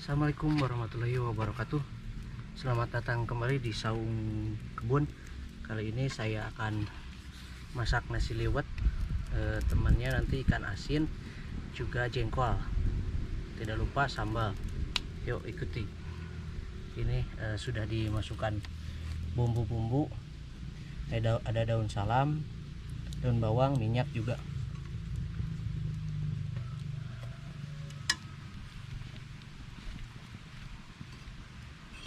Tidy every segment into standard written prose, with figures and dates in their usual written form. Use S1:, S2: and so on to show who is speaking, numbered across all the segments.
S1: Assalamualaikum warahmatullahi wabarakatuh. Selamat datang kembali di Saung Kebun. Kali ini saya akan masak nasi liwet, temannya nanti ikan asin, juga jengkol. Tidak lupa sambal. Yuk ikuti. Ini sudah dimasukkan bumbu-bumbu. Ada daun salam, daun bawang, minyak juga.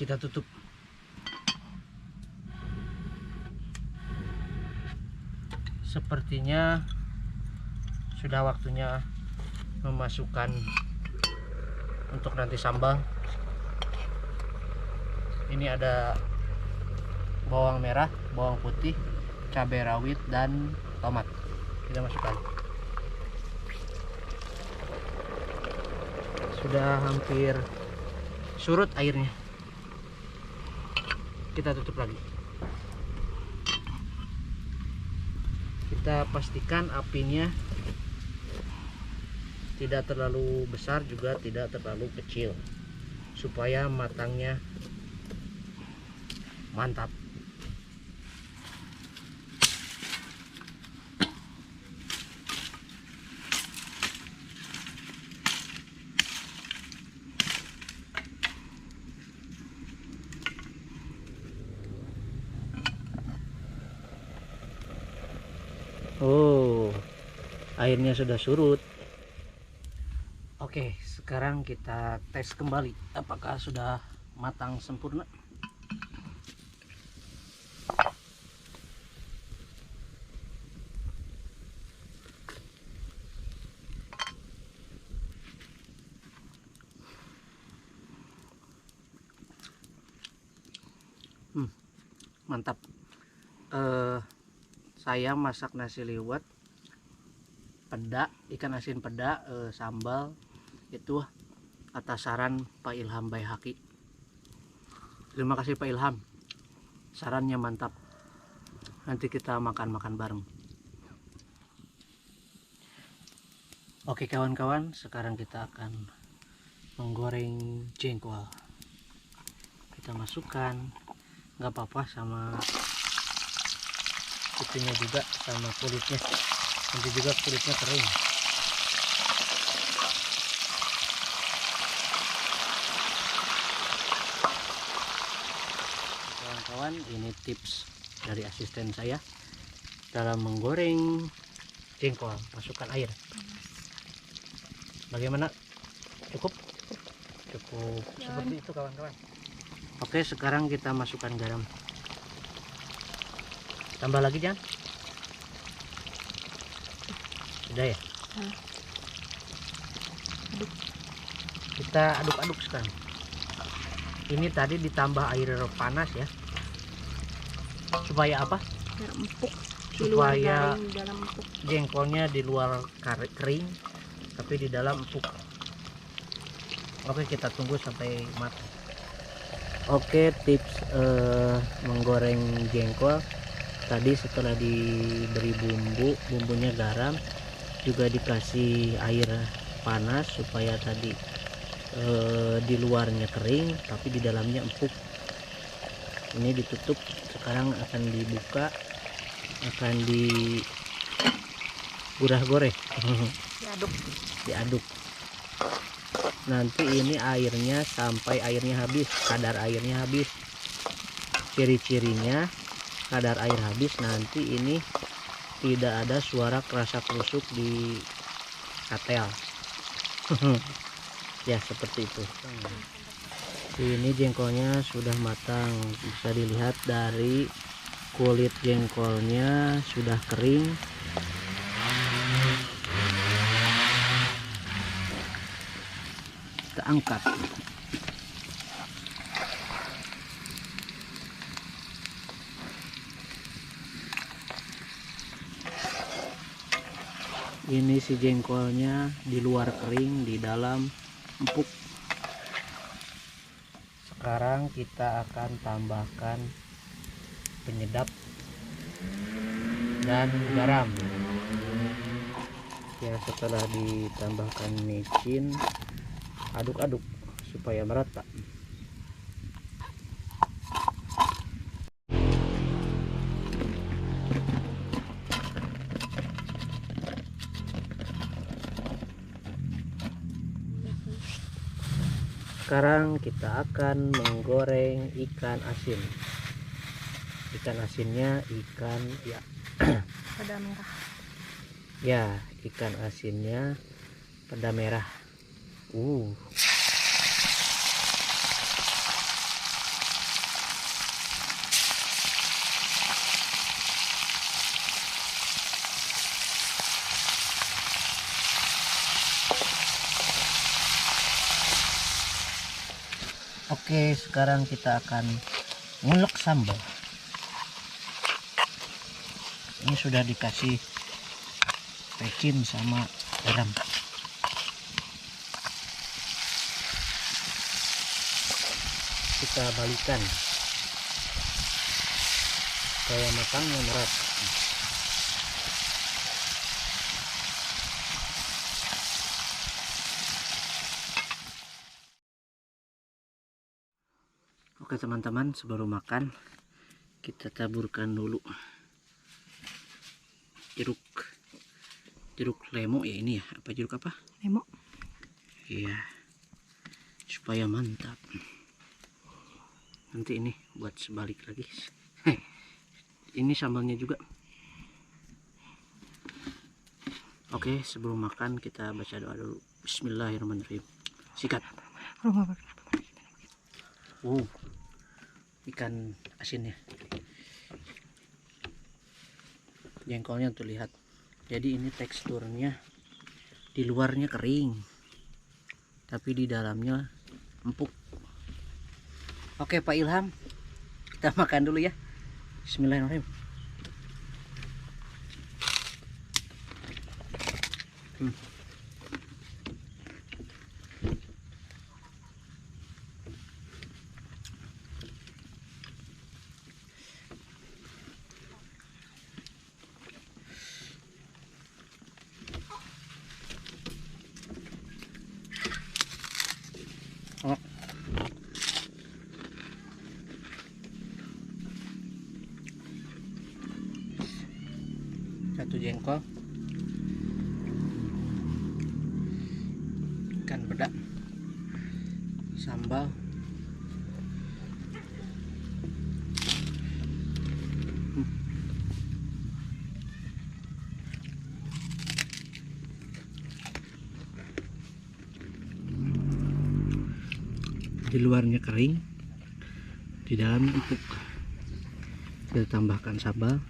S1: Kita tutup. Sepertinya sudah waktunya memasukkan untuk nanti sambal. Ini ada bawang merah, bawang putih, cabai rawit, dan tomat. Kita masukkan. Sudah hampir surut airnya. Kita tutup lagi. Kita pastikan apinya tidak terlalu besar juga tidak terlalu kecil supaya matangnya mantap. Oh, airnya sudah surut. Oke, sekarang kita tes kembali apakah sudah matang sempurna. Mantap. Saya masak nasi liwet peda, ikan asin peda, sambal itu atas saran Pak Ilham Baihaqi. Terima kasih Pak Ilham, sarannya mantap. Nanti kita makan-makan bareng. Oke kawan-kawan, sekarang kita akan menggoreng jengkol. Kita masukkan, nggak apa-apa sama itunya juga, sama kulitnya. Nanti juga kulitnya kering. Kawan-kawan, ini tips dari asisten saya dalam menggoreng jengkol. Masukkan air. Bagaimana? Cukup seperti itu kawan-kawan. Oke, sekarang kita masukkan garam. Tambah lagi jangan. Sudah ya? Kita aduk-aduk sekarang. Ini tadi ditambah air panas ya. Supaya apa?
S2: Biar empuk.
S1: Supaya
S2: di dalam empuk.
S1: Jengkolnya di luar kering, tapi di dalam empuk. Oke, kita tunggu sampai matang. Oke, tips menggoreng jengkol. Tadi setelah diberi bumbunya garam, juga dikasih air panas supaya tadi di luarnya kering tapi di dalamnya empuk. Ini ditutup, sekarang akan dibuka, akan digoreh-goreh. Diaduk. Nanti ini airnya sampai airnya habis, kadar airnya habis. Ciri-cirinya kadar air habis, nanti ini tidak ada suara kerasa-kerusuk di katel. Ya seperti itu. Ini jengkolnya sudah matang, bisa dilihat dari kulit jengkolnya sudah kering. Kita angkat. Ini si jengkolnya di luar kering, di dalam empuk. Sekarang kita akan tambahkan penyedap dan garam. Ya, setelah ditambahkan micin, aduk-aduk supaya merata. Sekarang kita akan menggoreng ikan asin. Ikan asinnya ikan ya
S2: Peda merah.
S1: ya, ikan asinnya peda merah. Oke, sekarang kita akan ngulek sambal. Ini sudah dikasih pecin sama garam. Kita balikan supaya matangnya merata. Oke teman-teman, sebelum makan kita taburkan dulu jeruk lemo ya, ini ya, apa jeruk apa?
S2: Lemo.
S1: Iya, supaya mantap. Nanti ini buat sebalik lagi. Ini sambalnya juga. Oke, sebelum makan kita baca doa dulu. Bismillahirrahmanirrahim. Sikat. Ikan asinnya. Jengkolnya tuh lihat. Jadi ini teksturnya di luarnya kering, tapi di dalamnya empuk. Oke Pak Ilham, kita makan dulu ya. Bismillahirrahmanirrahim. Satu jengkol, ikan peda, sambal, di luarnya kering, di dalamnya empuk. Kita tambahkan sambal,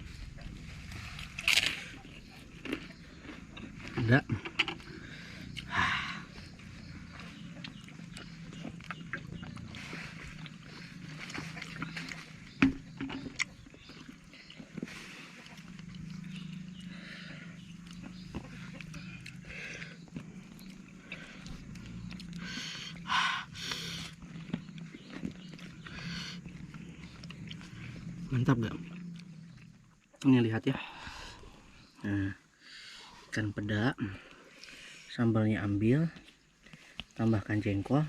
S1: enggak. Mantap gak? Ini lihat ya. Nah, ikan peda, sambalnya ambil, tambahkan jengkol.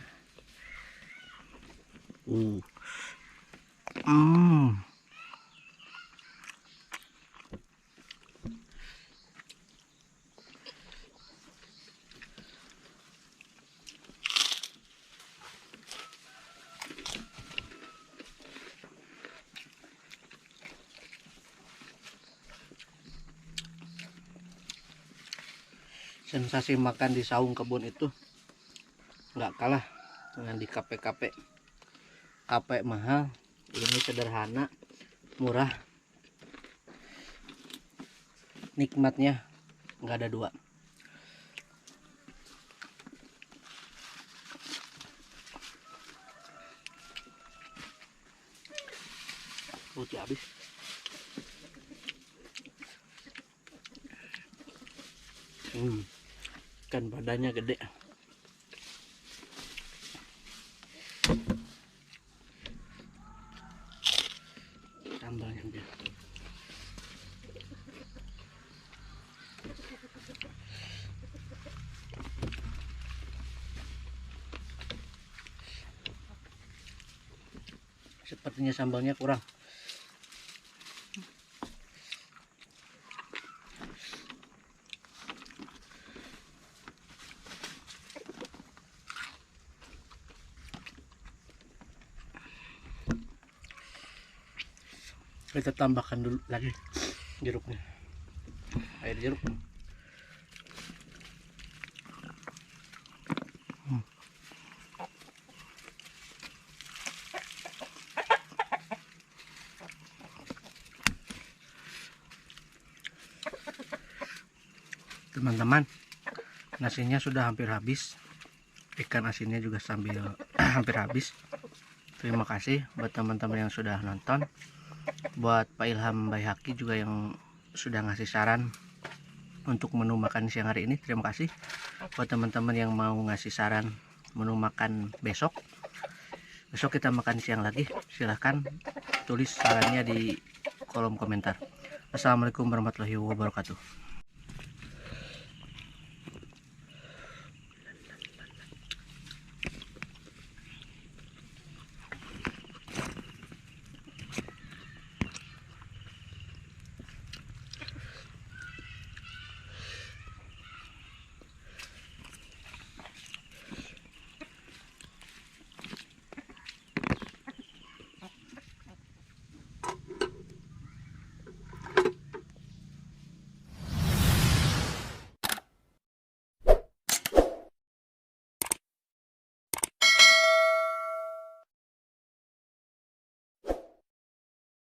S1: Sensasi makan di saung kebun itu nggak kalah dengan di kafe-kafe. Kafe mahal, ini sederhana, murah, nikmatnya nggak ada dua. Roti habis. Ikan badannya gede. Sambalnya ambil. Sepertinya sambalnya kurang. Kita tambahkan dulu lagi jeruknya, air jeruk. Teman-teman, nasinya sudah hampir habis, ikan asinnya juga sambil hampir habis. Terima kasih buat teman-teman yang sudah nonton, buat Pak Ilham Baihaqi juga yang sudah ngasih saran untuk menu makan siang hari ini. Terima kasih buat teman-teman yang mau ngasih saran menu makan besok kita makan siang lagi. Silahkan tulis sarannya di kolom komentar. Assalamualaikum warahmatullahi wabarakatuh.